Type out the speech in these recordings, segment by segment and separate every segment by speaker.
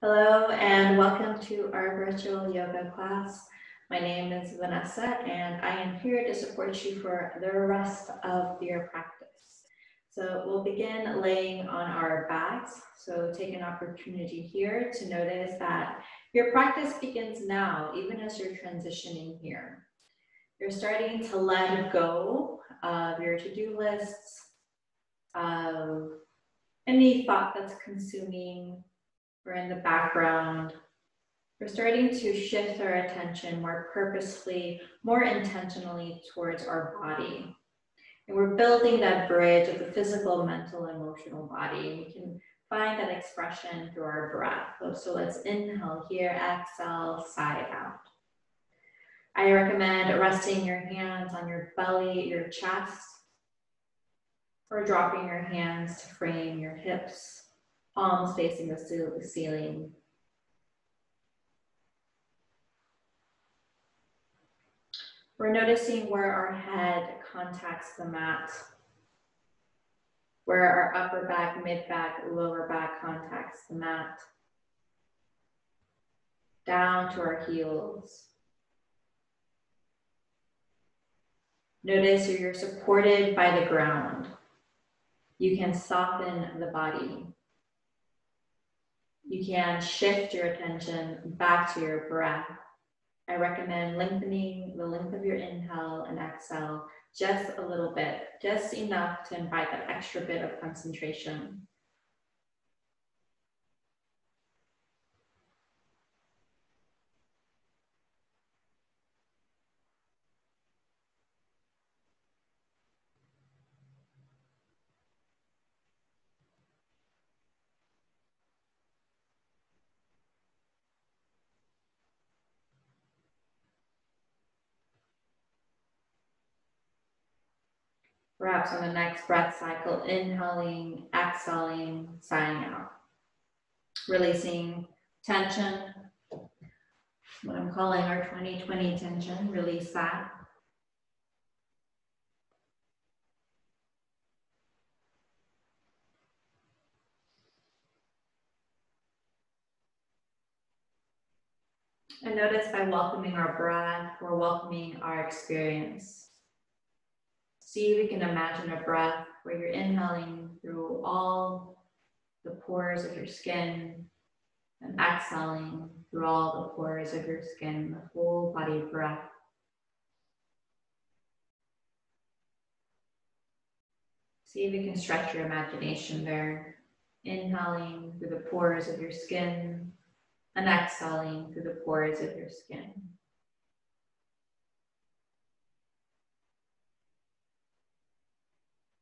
Speaker 1: Hello and welcome to our virtual yoga class. My name is Vanessa and I am here to support you for the rest of your practice. So we'll begin laying on our backs. So take an opportunity here to notice that your practice begins now, even as you're transitioning here. You're starting to let go of your to-do lists, of any thought that's consuming or in the background. We're starting to shift our attention more purposefully, more intentionally towards our body. And we're building that bridge of the physical, mental, emotional body. We can find that expression through our breath. So let's inhale here, exhale, sigh out. I recommend resting your hands on your belly, your chest, or dropping your hands to frame your hips, palms facing the ceiling. We're noticing where our head contacts the mat, where our upper back, mid back, lower back contacts the mat, down to our heels. Notice you're supported by the ground. You can soften the body. You can shift your attention back to your breath. I recommend lengthening the length of your inhale and exhale just a little bit, just enough to invite that extra bit of concentration. Perhaps on the next breath cycle, inhaling, exhaling, sighing out. Releasing tension, what I'm calling our 2020 tension, release that. And notice by welcoming our breath, we're welcoming our experience. See if you can imagine a breath where you're inhaling through all the pores of your skin and exhaling through all the pores of your skin, the full body breath. See if you can stretch your imagination there, inhaling through the pores of your skin and exhaling through the pores of your skin.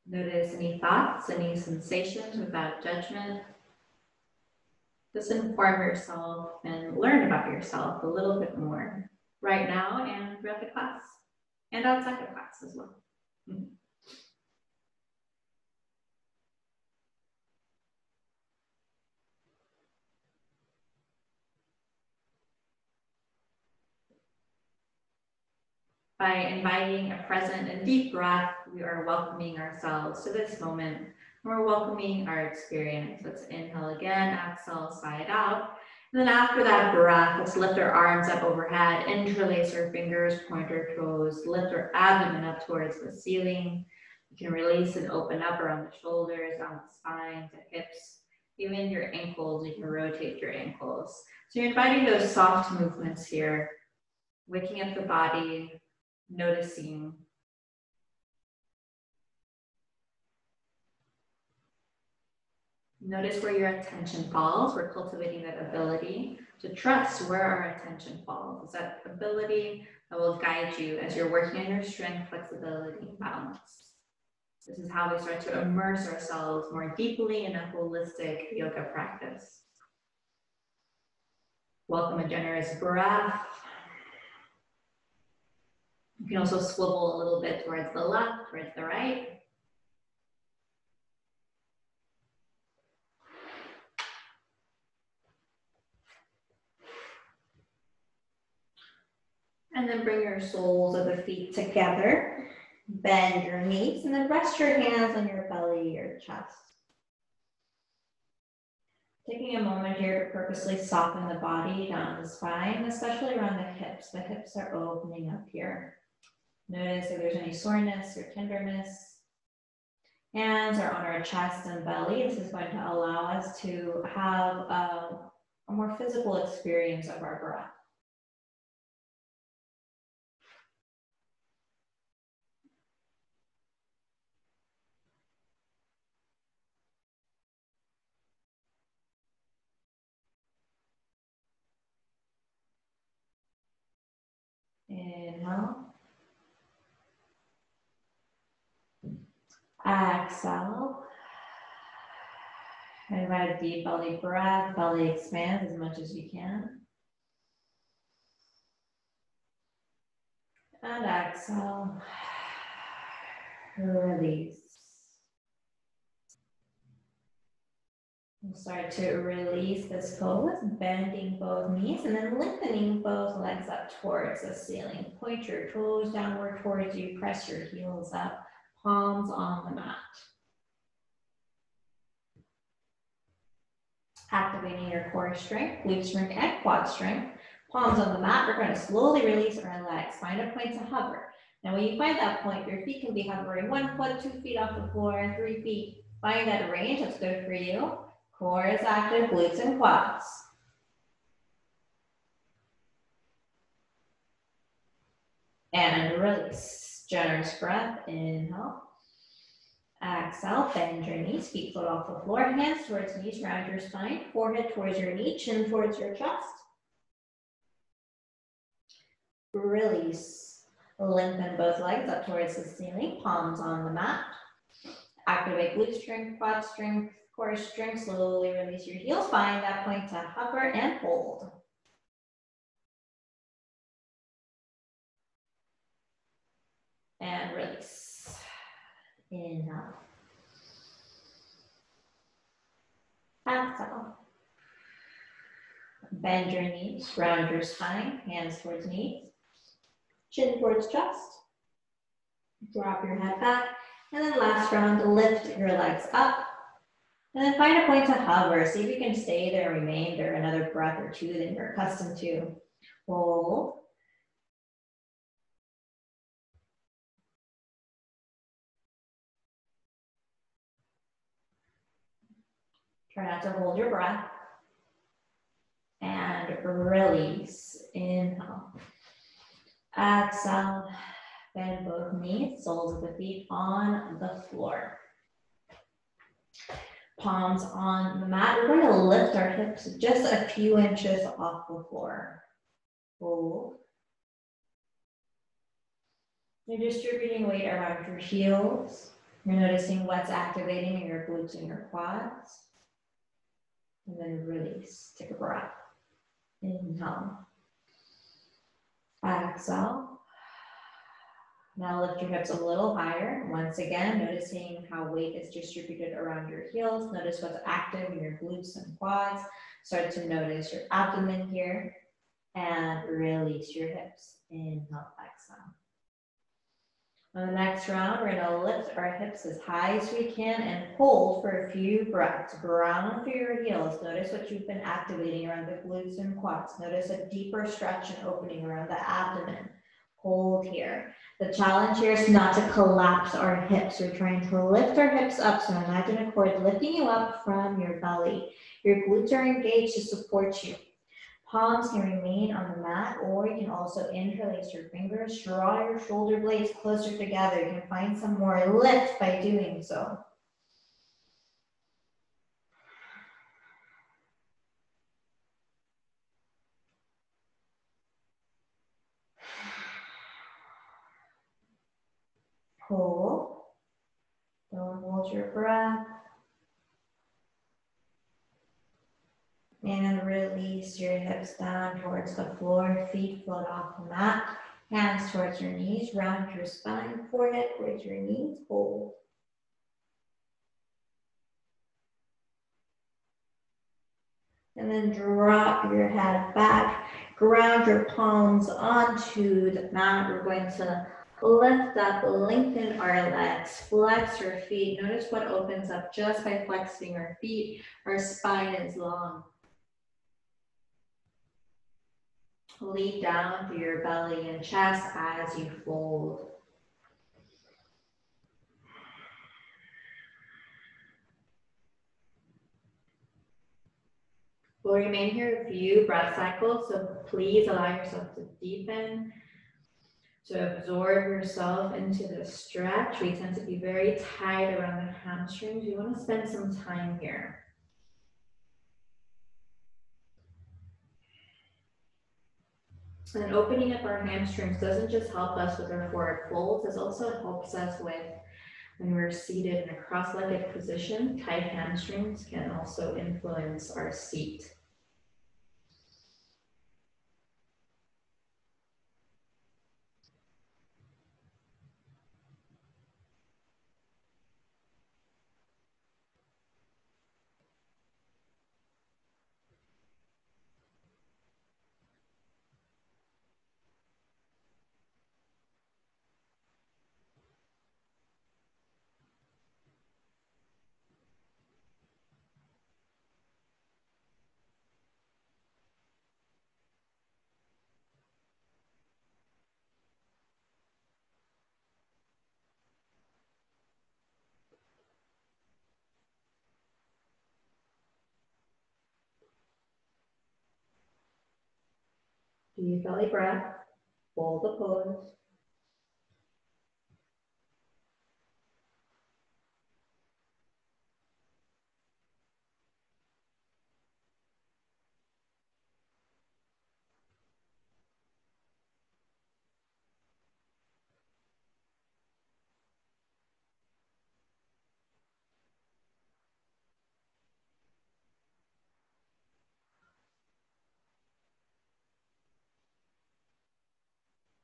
Speaker 1: Notice any thoughts, any sensations without judgment. Just inform yourself and learn about yourself a little bit more right now and throughout the class and outside the class as well. By inviting a present and deep breath, we are welcoming ourselves to this moment. We're welcoming our experience. Let's inhale again, exhale, sigh it out. And then after that breath, let's lift our arms up overhead, interlace our fingers, point our toes, lift our abdomen up towards the ceiling. You can release and open up around the shoulders, down the spine, the hips, even your ankles. You can rotate your ankles. So you're inviting those soft movements here, waking up the body, noticing. Notice where your attention falls. We're cultivating that ability to trust where our attention falls. It's that ability that will guide you as you're working on your strength, flexibility, and balance. This is how we start to immerse ourselves more deeply in a holistic yoga practice. Welcome a generous breath. You can also swivel a little bit towards the left, towards the right. And then bring your soles of the feet together. Bend your knees and then rest your hands on your belly, your chest. Taking a moment here to purposely soften the body down the spine, especially around the hips. The hips are opening up here. Notice if there's any soreness or tenderness. Hands are on our chest and belly. This is going to allow us to have a more physical experience of our breath. Inhale. Exhale. Invite a deep belly breath. Belly expands as much as you can. And exhale. Release. We'll start to release this pose, bending both knees and then lengthening both legs up towards the ceiling. Point your toes downward towards you, press your heels up, palms on the mat. Activating your core strength, glute strength, and quad strength. Palms on the mat, we're going to slowly release our legs. Find a point to hover. Now when you find that point, your feet can be hovering 1 foot, 2 feet off the floor, 3 feet. Find that range, that's good for you. Core is active, glutes and quads. And release. Generous breath, inhale. Exhale, bend your knees, feet float off the floor, hands towards knees, round your spine, forehead towards your knee, chin towards your chest. Release. Lengthen both legs up towards the ceiling, palms on the mat. Activate glute strength, quad strength, core strength. Slowly release your heels. Find that point to hover and hold. And release. Inhale. Exhale. Bend your knees, round your spine, hands towards knees, chin towards chest. Drop your head back. And then last round, lift your legs up. And then find a point to hover. See if you can stay there, remain there another breath or two that you're accustomed to. Hold. Try not to hold your breath. And release. Inhale. Exhale. Bend both knees, soles of the feet on the floor. Palms on the mat. We're going to lift our hips just a few inches off the floor. Hold. You're distributing weight around your heels. You're noticing what's activating in your glutes and your quads. And then release. Take a breath. Inhale. Exhale. Now lift your hips a little higher. Once again, noticing how weight is distributed around your heels. Notice what's active in your glutes and quads. Start to notice your abdomen here. And release your hips. Inhale, exhale. On the next round, we're going to lift our hips as high as we can and hold for a few breaths. Ground through your heels. Notice what you've been activating around the glutes and quads. Notice a deeper stretch and opening around the abdomen. Hold here. The challenge here is not to collapse our hips. We're trying to lift our hips up. So imagine a cord lifting you up from your belly. Your glutes are engaged to support you. Palms can remain on the mat, or you can also interlace your fingers, draw your shoulder blades closer together. You can find some more lift by doing so. Hold. Don't hold your breath. And release your hips down towards the floor, feet float off the mat, hands towards your knees, round your spine, forehead towards your knees, hold. And then drop your head back, ground your palms onto the mat. We're going to Lift up, lengthen our legs, flex your feet. Notice what opens up just by flexing our feet. Our spine is long. Lead down through your belly and chest as you fold. We'll remain here a few breath cycles, so please allow yourself to deepen, to absorb yourself into the stretch. We tend to be very tight around the hamstrings. We want to spend some time here. And opening up our hamstrings doesn't just help us with our forward folds, it also helps us with when we're seated in a cross-legged position. Tight hamstrings can also influence our seat. Deep belly breath, fold the pose.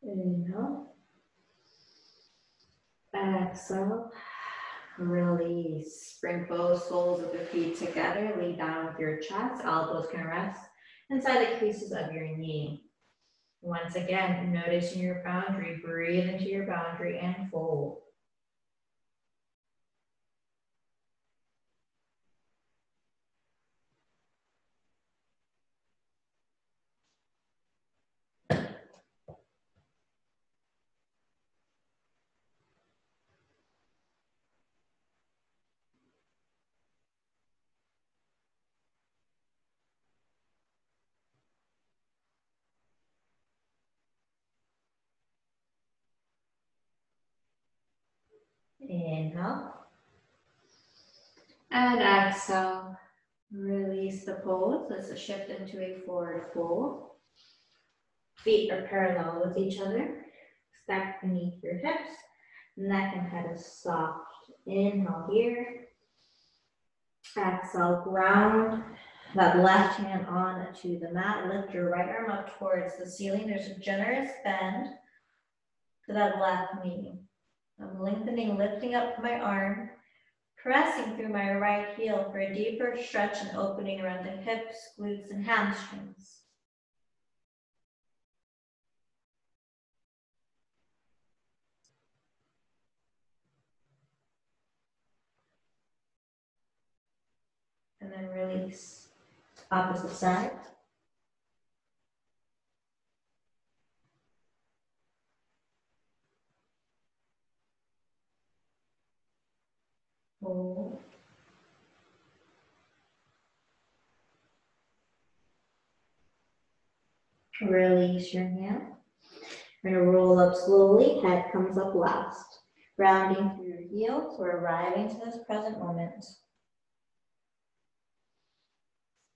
Speaker 1: Inhale. Exhale. Release. Bring both soles of the feet together. Lay down with your chest. Elbows can rest inside the creases of your knee. Once again, noticing your boundary. Breathe into your boundary and fold. Inhale. And exhale. Release the pose. Let's shift into a forward fold. Feet are parallel with each other. Stack beneath your hips. Neck and head is soft. Inhale here. Exhale, ground that left hand onto the mat. Lift your right arm up towards the ceiling. There's a generous bend to that left knee. I'm lengthening, lifting up my arm, pressing through my right heel for a deeper stretch and opening around the hips, glutes, and hamstrings. And then release. Opposite side. Hold. Release your hand. We're going to roll up slowly. Head comes up last. Rounding through your heels. We're arriving to this present moment.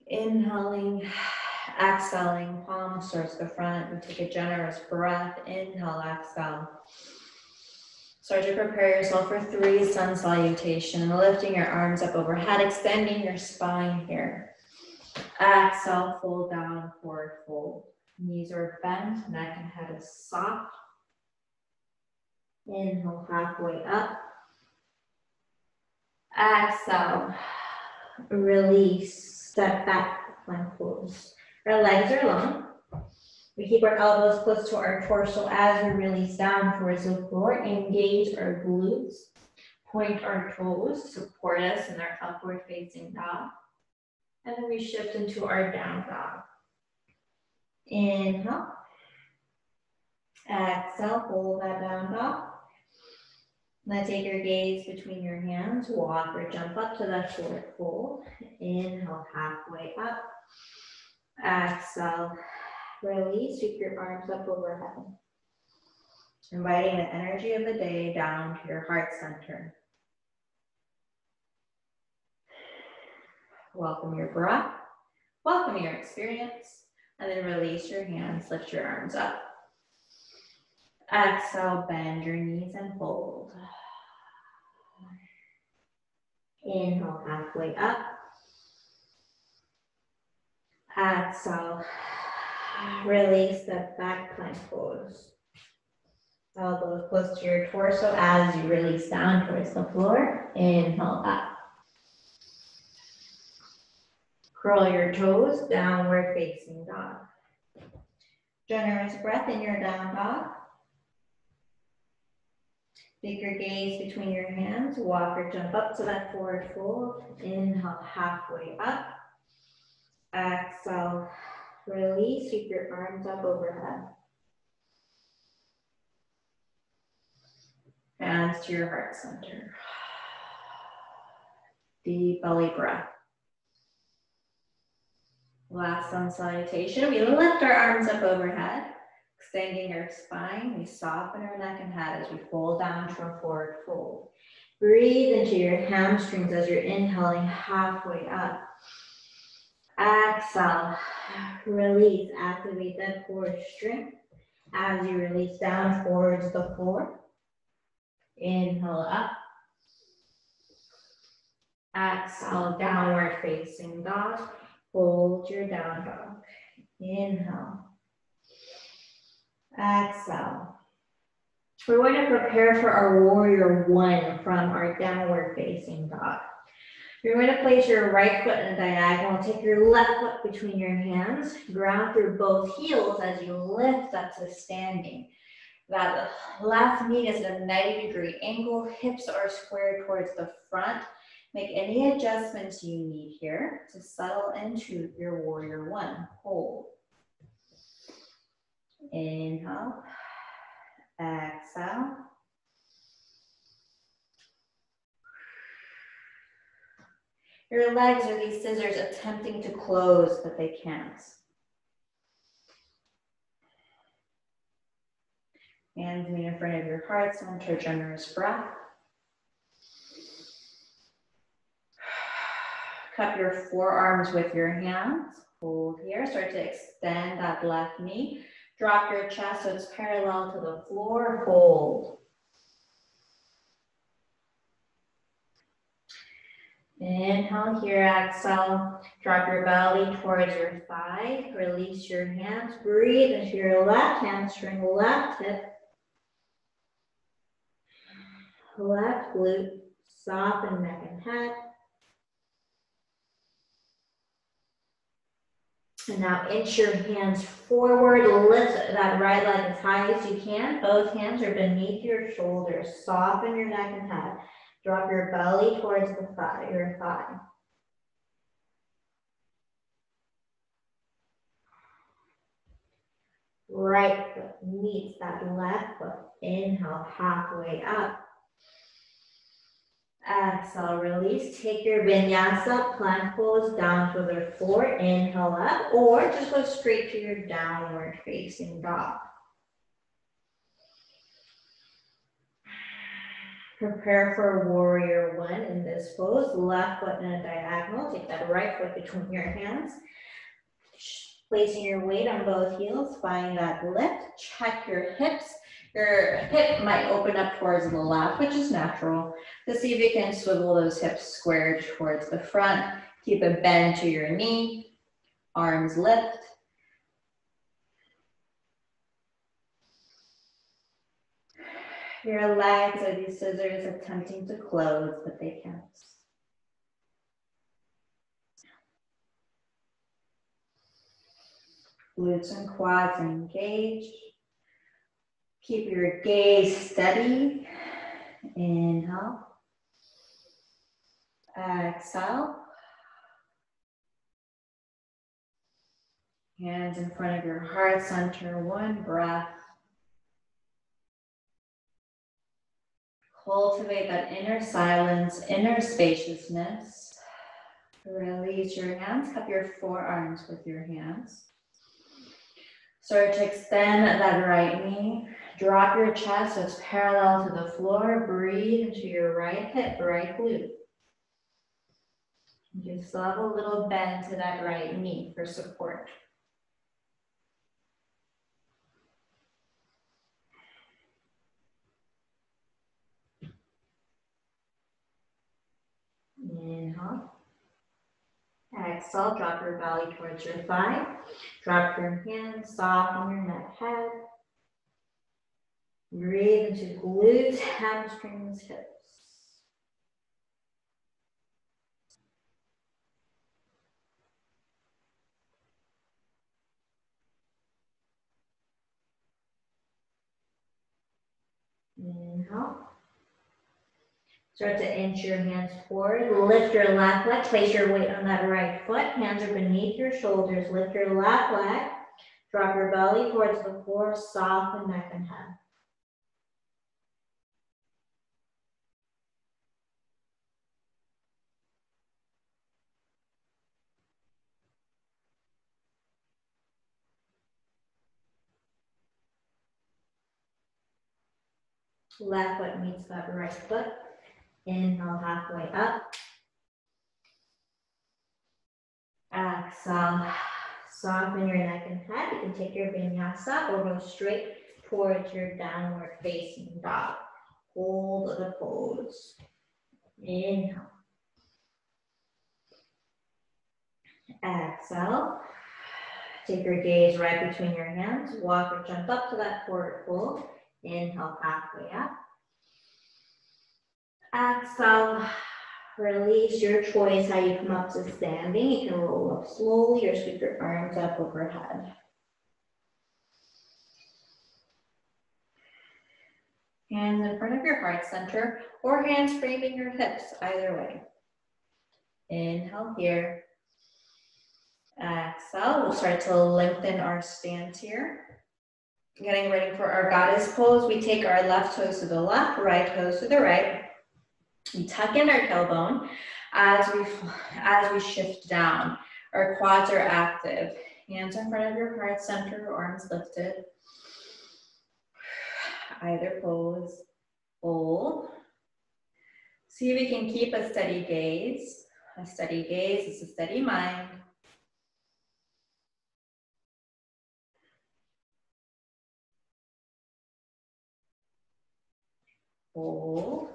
Speaker 1: Inhaling, exhaling, palms towards the front. We take a generous breath. Inhale, exhale. Start to prepare yourself for 3 sun salutation. Lifting your arms up overhead, extending your spine here. Exhale, fold down, forward fold. Knees are bent, neck and head is soft. Inhale, halfway up. Exhale, release, step back, plank pose. Our legs are long. We keep our elbows close to our torso as we release down towards the floor. Engage our glutes. Point our toes. Support us in our upward facing dog. And then we shift into our down dog. Inhale. Exhale. Hold that down dog. Now take your gaze between your hands. Walk or jump up to that forward fold. Inhale. Halfway up. Exhale. Release, sweep your arms up overhead. Inviting the energy of the day down to your heart center. Welcome your breath, welcome your experience, and then release your hands, lift your arms up. Exhale, bend your knees and fold. Inhale, halfway up. Exhale. Release the back plank pose. Elbows close to your torso as you release down towards the floor. Inhale up. Curl your toes, downward facing dog. Generous breath in your down dog. Take your gaze between your hands. Walk or jump up to that forward fold. Inhale, halfway up. Exhale. Release, sweep your arms up overhead. Hands to your heart center. Deep belly breath. Last sun salutation. We lift our arms up overhead, extending our spine. We soften our neck and head as we fold down to a forward fold. Breathe into your hamstrings as you're inhaling halfway up. Exhale, release, activate that core strength as you release down towards the floor. Inhale up. Exhale, downward facing dog. Hold your down dog. Inhale. Exhale. We're going to prepare for our warrior one from our downward facing dog. You're going to place your right foot in a diagonal. Take your left foot between your hands. Ground through both heels as you lift up to standing. That left knee is at a 90-degree angle. Hips are squared towards the front. Make any adjustments you need here to settle into your warrior one. Hold. Inhale. Exhale. Your legs are these scissors attempting to close, but they can't. Hands meet in front of your heart center, generous breath. Cup your forearms with your hands. Hold here. Start to extend that left knee. Drop your chest so it's parallel to the floor. Hold. Inhale here, exhale. Drop your belly towards your thigh. Release your hands. Breathe into your left hamstring, left hip. Left glute. Soften neck and head. And now inch your hands forward. Lift that right leg as high as you can. Both hands are beneath your shoulders. Soften your neck and head. Drop your belly towards the thigh, your thigh. Right foot meets that left foot. Inhale, halfway up. Exhale, release. Take your vinyasa, plank pose down to the floor. Inhale up, or just go straight to your downward facing dog. Prepare for warrior one in this pose. Left foot in a diagonal. Take that right foot between your hands. Placing your weight on both heels. Find that lift. Check your hips. Your hip might open up towards the left, which is natural. To see if you can swivel those hips squared towards the front. Keep a bend to your knee. Arms lift. Your legs are these scissors attempting to close, but they can't. Glutes and quads engaged. Keep your gaze steady. Inhale. Exhale. Hands in front of your heart center, one breath. Cultivate that inner silence, inner spaciousness. Release your hands, cup your forearms with your hands. Start to extend that right knee. Drop your chest so it's parallel to the floor. Breathe into your right hip, right glute. You still have a little bend to that right knee for support. Inhale. Exhale, drop your belly towards your thigh. Drop your hands, soften your neck, head. Breathe into glutes, hamstrings, hips. Inhale. Start to inch your hands forward. Lift your left leg. Place your weight on that right foot. Hands are beneath your shoulders. Lift your left leg. Drop your belly towards the floor. Soften neck and head. Left foot meets that right foot. Inhale, halfway up. Exhale, soften your neck and head. You can take your vinyasa or go straight towards your downward facing dog. Hold the pose. Inhale. Exhale. Take your gaze right between your hands. Walk or jump up to that forward fold. Inhale, halfway up. Exhale. Release your choice how you come up to standing. You can roll up slowly or sweep your arms up overhead. Hands in front of your heart center or hands framing your hips, either way. Inhale here. Exhale, we'll start to lengthen our stance here. Getting ready for our goddess pose. We take our left toes to the left, right toes to the right. We tuck in our tailbone as we shift down. Our quads are active. Hands in front of your heart center, arms lifted. Either pose. Hold. See if we can keep a steady gaze. A steady gaze is a steady mind. Hold.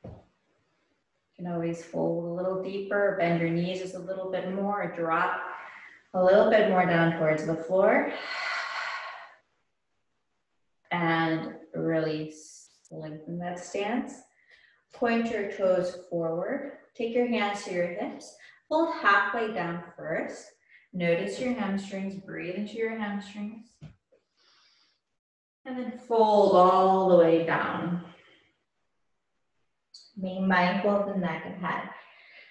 Speaker 1: You can always fold a little deeper, bend your knees just a little bit more, drop a little bit more down towards the floor. And release, lengthen that stance. Point your toes forward. Take your hands to your hips. Fold halfway down first. Notice your hamstrings, breathe into your hamstrings. And then fold all the way down. Being mindful of the neck and head.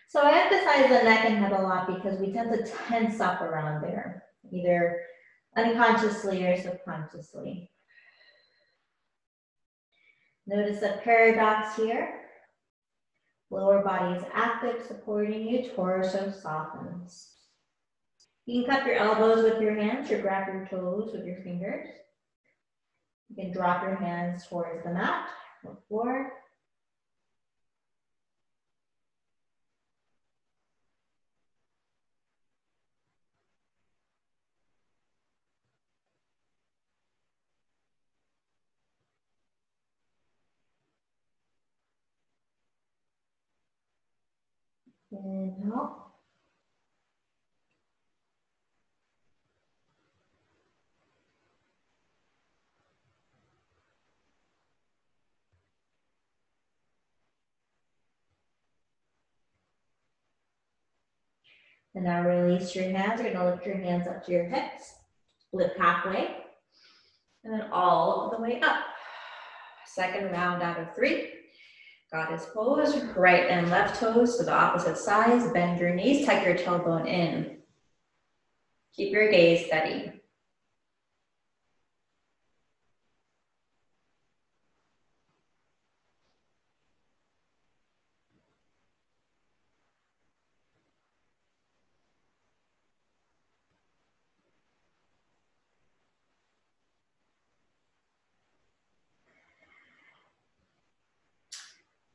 Speaker 1: So I emphasize the neck and head a lot because we tend to tense up around there, either unconsciously or subconsciously. Notice the paradox here. Lower body is active, supporting you, torso softens. You can cup your elbows with your hands or grab your toes with your fingers. You can drop your hands towards the mat or floor. Inhale. And now release your hands. You're going to lift your hands up to your hips. Lift halfway, and then all the way up. Second round out of 3. Goddess pose, right and left toes to the opposite sides. Bend your knees, tuck your tailbone in. Keep your gaze steady.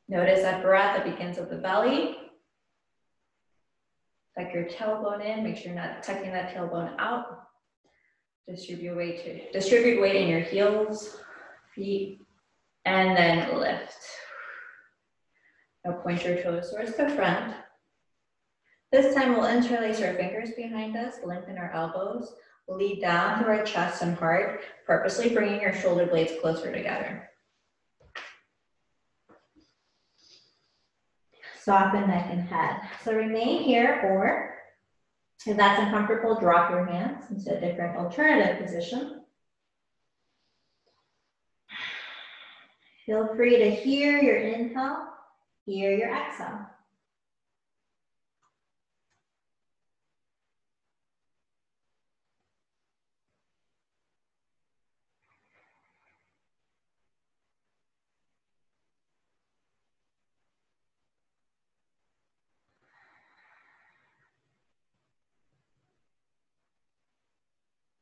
Speaker 1: Notice that breath that begins with the belly. Tuck your tailbone in, make sure you're not tucking that tailbone out. Distribute weight in your heels, feet, and then lift. Now point your toes towards the front. This time we'll interlace our fingers behind us, lengthen our elbows, lead down through our chest and heart, purposely bringing your shoulder blades closer together. Soften neck and head. So remain here, or if that's uncomfortable, drop your hands into a different alternative position. Feel free to hear your inhale, hear your exhale.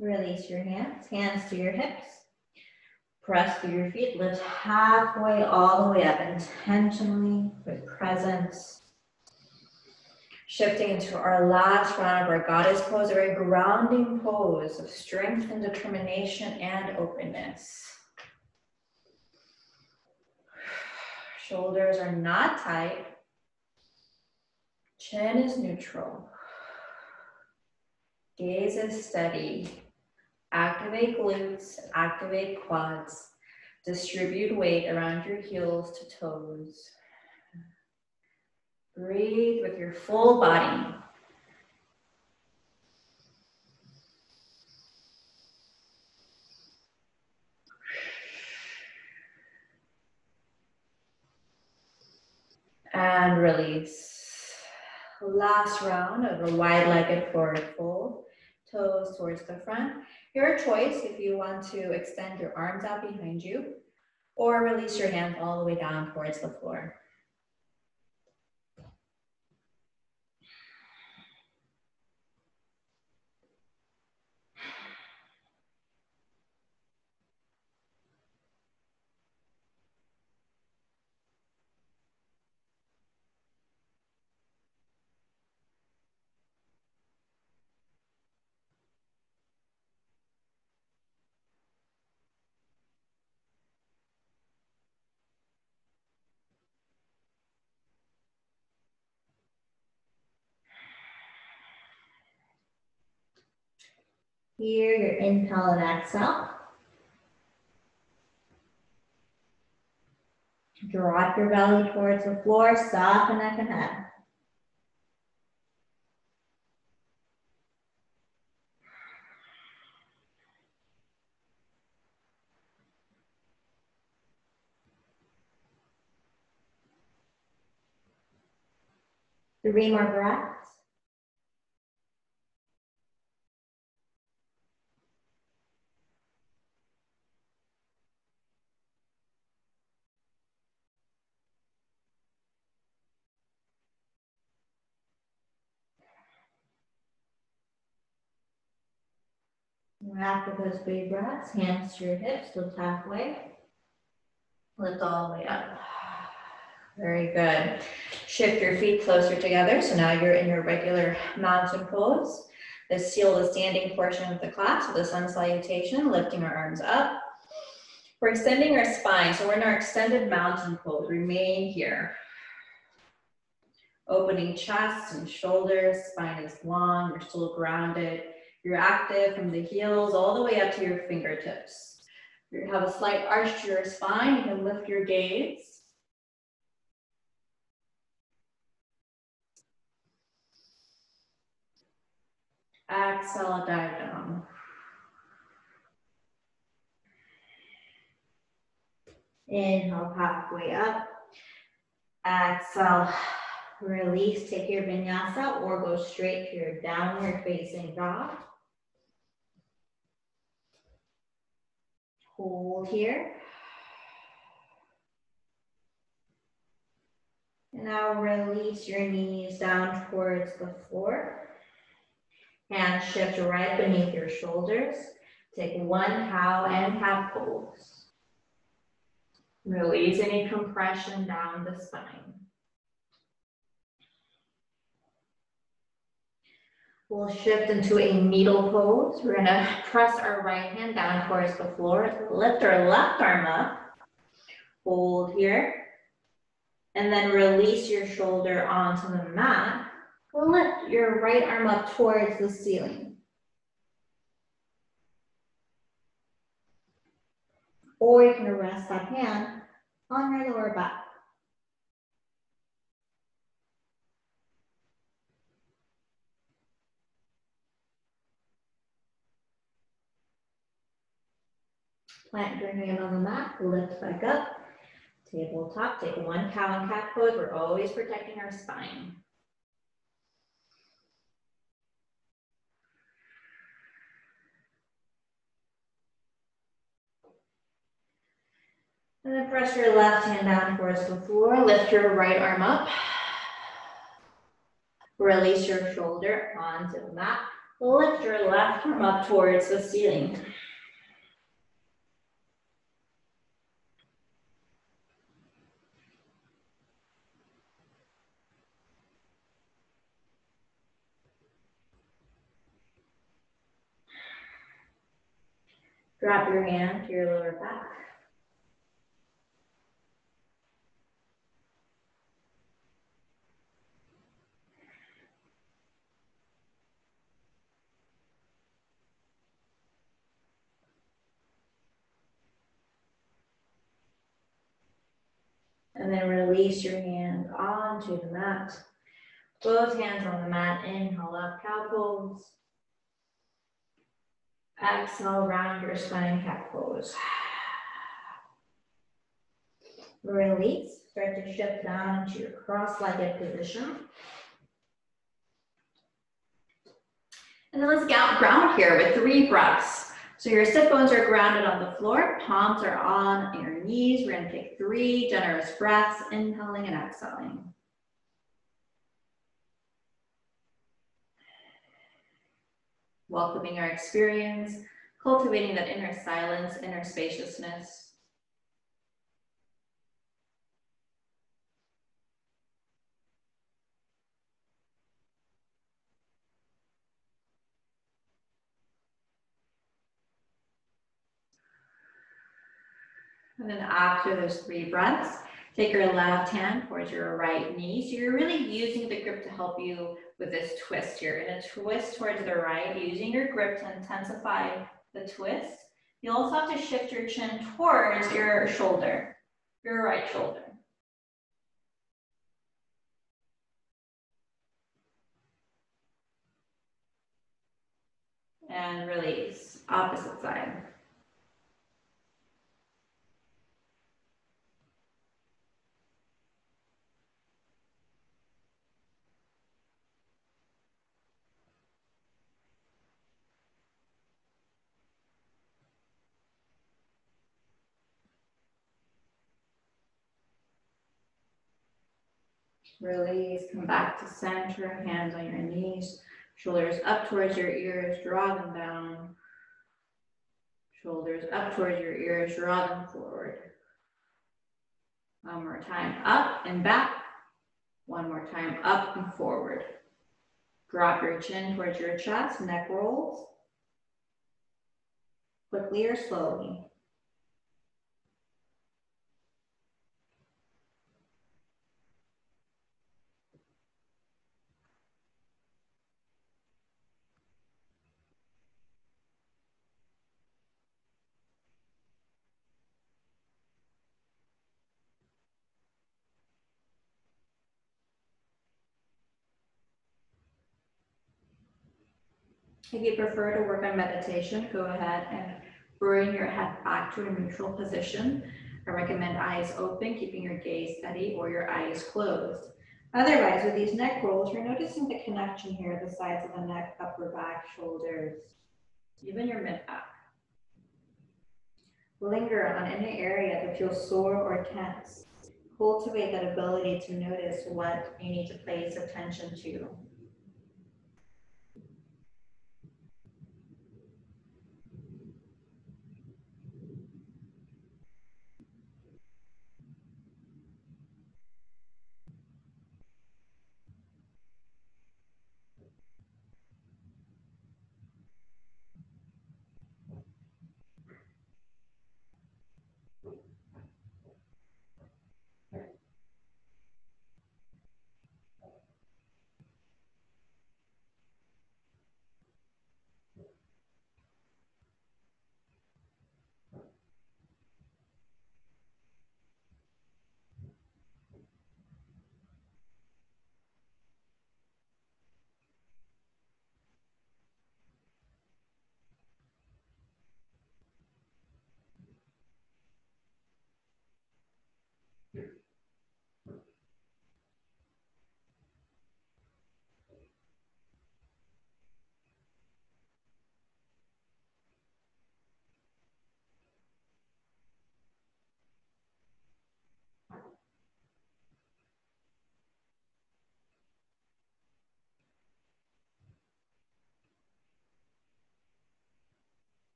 Speaker 1: Release your hands to your hips. Press through your feet, lift halfway all the way up intentionally with presence. Shifting into our last round of our goddess pose, a very grounding pose of strength and determination and openness. Shoulders are not tight. Chin is neutral. Gaze is steady. Activate glutes, activate quads. Distribute weight around your heels to toes. Breathe with your full body. And release. Last round of a wide-legged forward fold. Toes towards the front. Your choice if you want to extend your arms out behind you or release your hands all the way down towards the floor. Here, your inhale and exhale. Drop your belly towards the floor, soften neck and head. Three more breaths. After those big breaths, hands to your hips, lift halfway. Lift all the way up. Very good. Shift your feet closer together. So now you're in your regular mountain pose. Let's seal the standing portion of the class with a sun salutation, lifting our arms up. We're extending our spine. So we're in our extended mountain pose. Remain here. Opening chest and shoulders, spine is long, you're still grounded. You're active from the heels all the way up to your fingertips. You have a slight arch to your spine. You can lift your gaze. Exhale, dive down.
Speaker 2: Inhale, halfway up. Exhale, release. Take your vinyasa or go straight to your downward facing dog. Hold here. And now release your knees down towards the floor. Hands shift right beneath your shoulders. Take one cow and cat pose.
Speaker 1: Release any compression down the spine.
Speaker 2: We'll shift into a needle pose. We're gonna press our right hand down towards the floor. Lift our left arm up. Hold here. And then release your shoulder onto the mat. Lift your right arm up towards the ceiling. Or you can rest that hand on your lower back. Plant your hand on the mat, lift back up. Tabletop, take one cow and cat pose. We're always protecting our spine. And then press your left hand down towards the floor. Lift your right arm up. Release your shoulder onto the mat. Lift your left arm up towards the ceiling. Drop your hand to your lower back. And then release your hand onto the mat. Both hands on the mat. Inhale up, cow pose. Exhale, round your spine, cat pose. Release. Start to shift down to your cross-legged position. And then let's ground here with 3 breaths. So your sit bones are grounded on the floor, palms are on your knees. We're gonna take 3 generous breaths, inhaling and exhaling.
Speaker 1: Welcoming our experience, cultivating that inner silence, inner spaciousness. And then after those 3 breaths, take your left hand towards your right knee. So you're really using the grip to help you with this twist here. You're gonna twist towards the right, using your grip to intensify the twist. You also have to shift your chin towards your shoulder, your right shoulder. And release, opposite side. Release, come back to center, hands on your knees, shoulders up towards your ears, draw them down. Shoulders up towards your ears, draw them forward. One more time, up and back. One more time, up and forward. Drop your chin towards your chest, neck rolls. Quickly or slowly. If you prefer to work on meditation, go ahead and bring your head back to a neutral position. I recommend eyes open, keeping your gaze steady or your eyes closed. Otherwise, with these neck rolls, you're noticing the connection here at the sides of the neck, upper back, shoulders, even your mid-back. Linger on any area that feels sore or tense. Cultivate that ability to notice what you need to place attention to.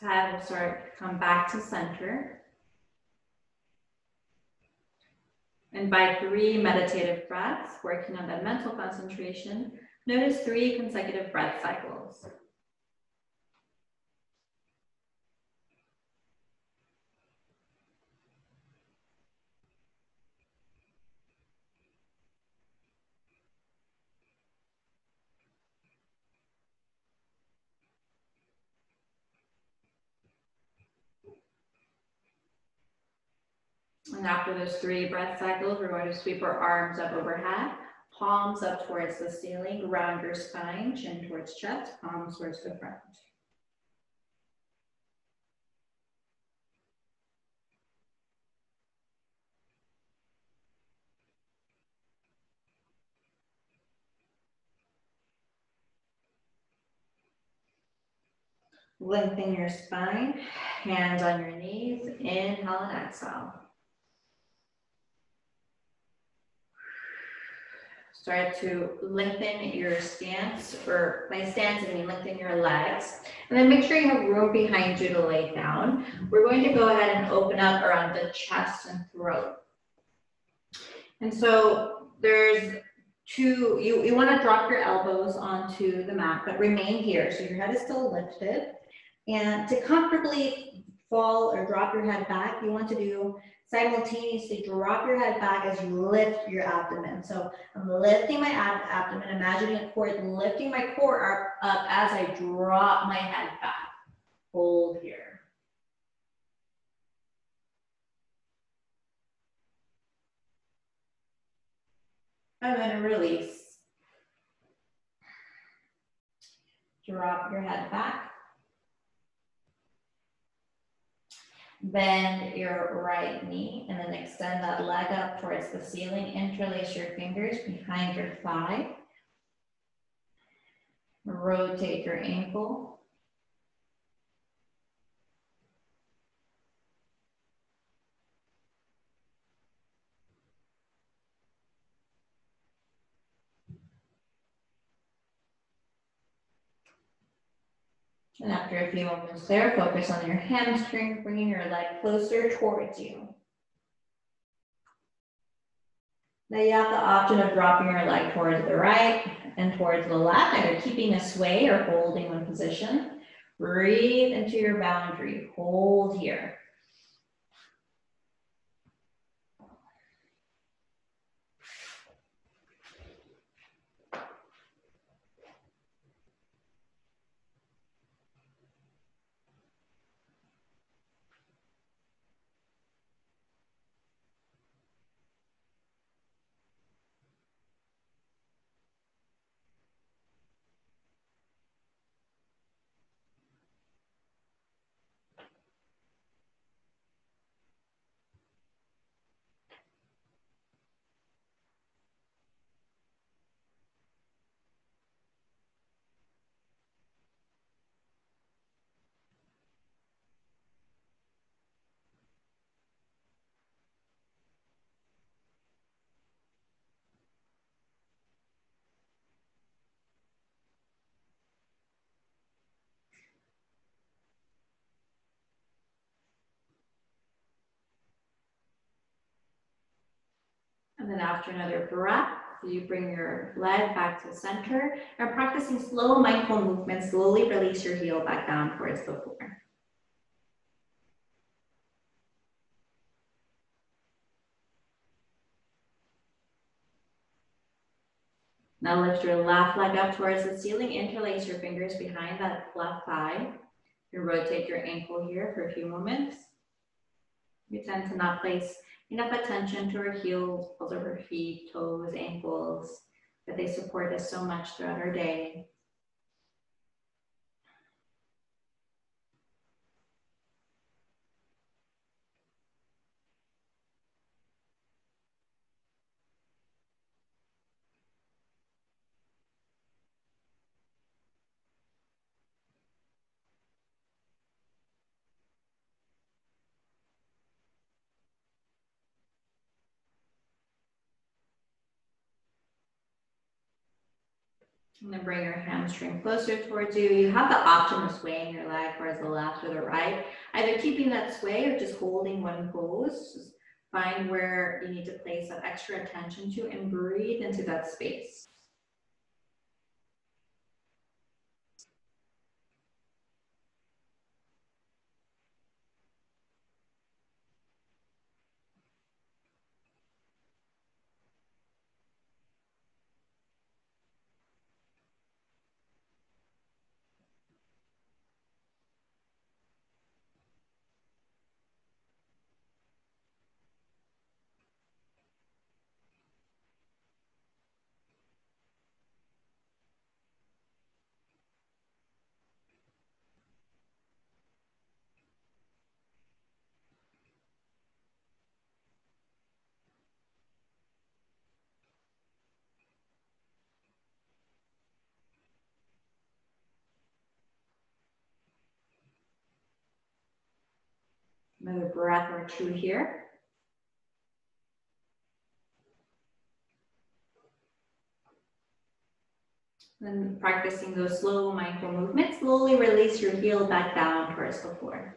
Speaker 1: We'll start, come back to center. And by 3 meditative breaths, working on that mental concentration, notice 3 consecutive breath cycles. And after those 3 breath cycles, we're going to sweep our arms up overhead, palms up towards the ceiling, round your spine, chin towards chest, palms towards the front. Lengthen your spine, hands on your knees, inhale and exhale. Start to lengthen your stance, or by stance I mean lengthen your legs. And then make sure you have room behind you to lay down. We're going to go ahead and open up around the chest and throat. And so there's 2, you want to drop your elbows onto the mat, but remain here. So your head is still lifted. And to comfortably fall or drop your head back, you want to do simultaneously drop your head back as you lift your abdomen. So I'm lifting my abdomen, imagining a cord, lifting my core up as I drop my head back. Hold here. And then release. Drop your head back. Bend your right knee and then extend that leg up towards the ceiling. Interlace your fingers behind your thigh. Rotate your ankle. And after a few moments there, focus on your hamstring, bringing your leg closer towards you. Now you have the option of dropping your leg towards the right and towards the left, either keeping a sway or holding one position. Breathe into your boundary. Hold here. then after another breath, you bring your leg back to the center and practicing slow mindful movements, slowly release your heel back down towards the floor. Now lift your left leg up towards the ceiling, interlace your fingers behind that left thigh. You rotate your ankle here for a few moments. We tend to not place enough attention to our heels, balls of our feet, toes, ankles, but they support us so much throughout our day. And then bring your hamstring closer towards you. You have the option of swaying your leg towards the left or the right, either keeping that sway or just holding one pose. Just find where you need to place that extra attention to and breathe into that space. Another breath or two here. Then practicing those slow mindful movements, slowly release your heel back down towards the floor.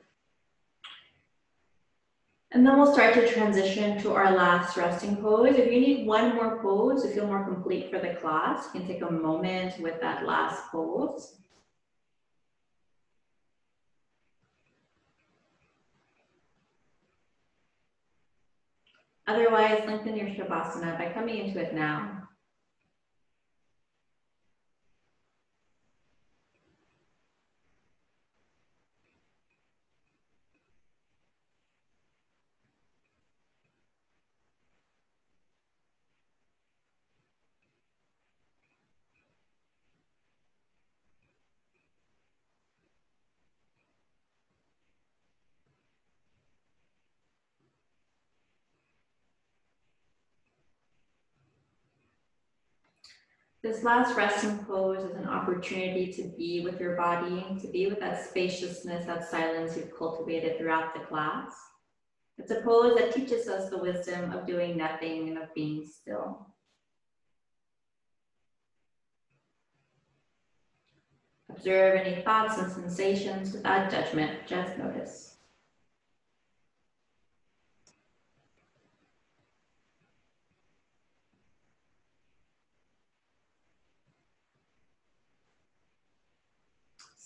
Speaker 1: And then we'll start to transition to our last resting pose. If you need one more pose to feel more complete for the class, you can take a moment with that last pose. Otherwise, lengthen your Shavasana by coming into it now. This last resting pose is an opportunity to be with your body, to be with that spaciousness, that silence you've cultivated throughout the class. It's a pose that teaches us the wisdom of doing nothing and of being still. Observe any thoughts and sensations without judgment, just notice.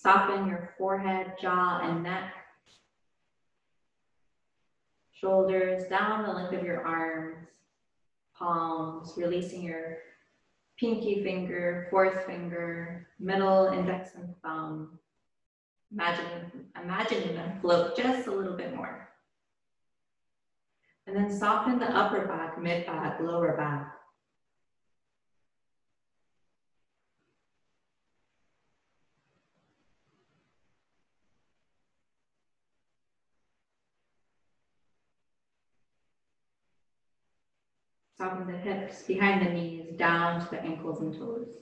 Speaker 1: Soften your forehead, jaw, and neck. Shoulders down the length of your arms, palms, releasing your pinky finger, fourth finger, middle, index, and thumb. Imagine them float just a little bit more. And then soften the upper back, mid back, lower back. Soften the hips, behind the knees, down to the ankles and toes.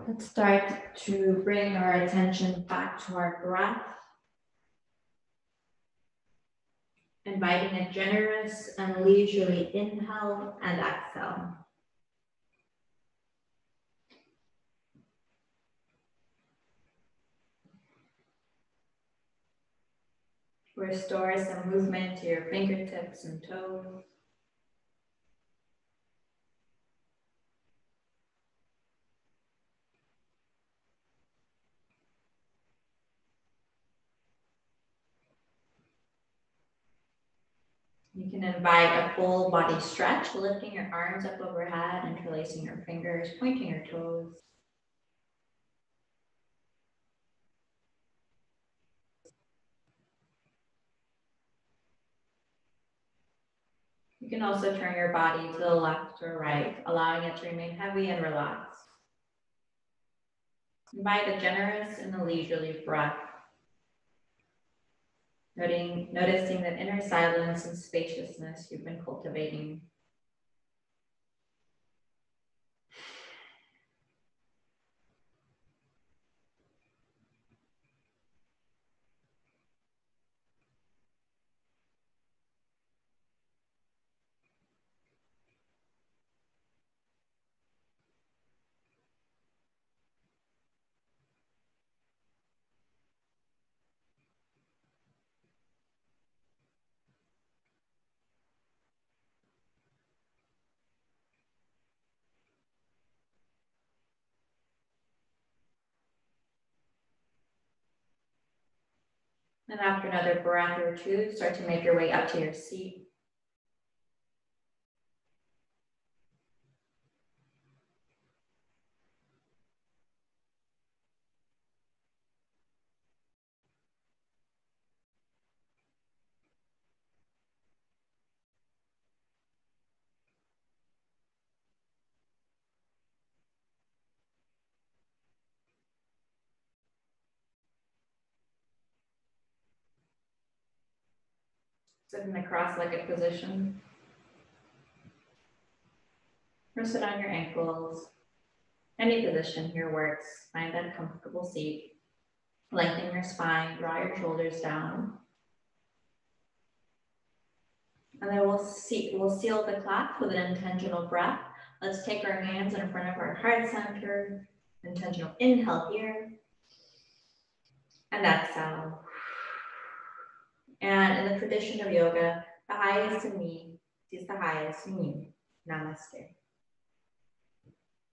Speaker 1: Let's start to bring our attention back to our breath. Inviting a generous and leisurely inhale and exhale. Restore some movement to your fingertips and toes. You can invite a full body stretch, lifting your arms up overhead, interlacing your fingers, pointing your toes. You can also turn your body to the left or right, allowing it to remain heavy and relaxed. Invite a generous and a leisurely breath. Noticing the inner silence and spaciousness you've been cultivating. And after another breath or two, start to make your way up to your seat. Sit in the cross-legged position. Or sit on your ankles. Any position here works. Find that comfortable seat. Lengthen your spine, draw your shoulders down. And then we'll seal the class with an intentional breath. Let's take our hands in front of our heart center. Intentional inhale here. And exhale. And in the tradition of yoga, the highest in me sees the highest in you. Namaste.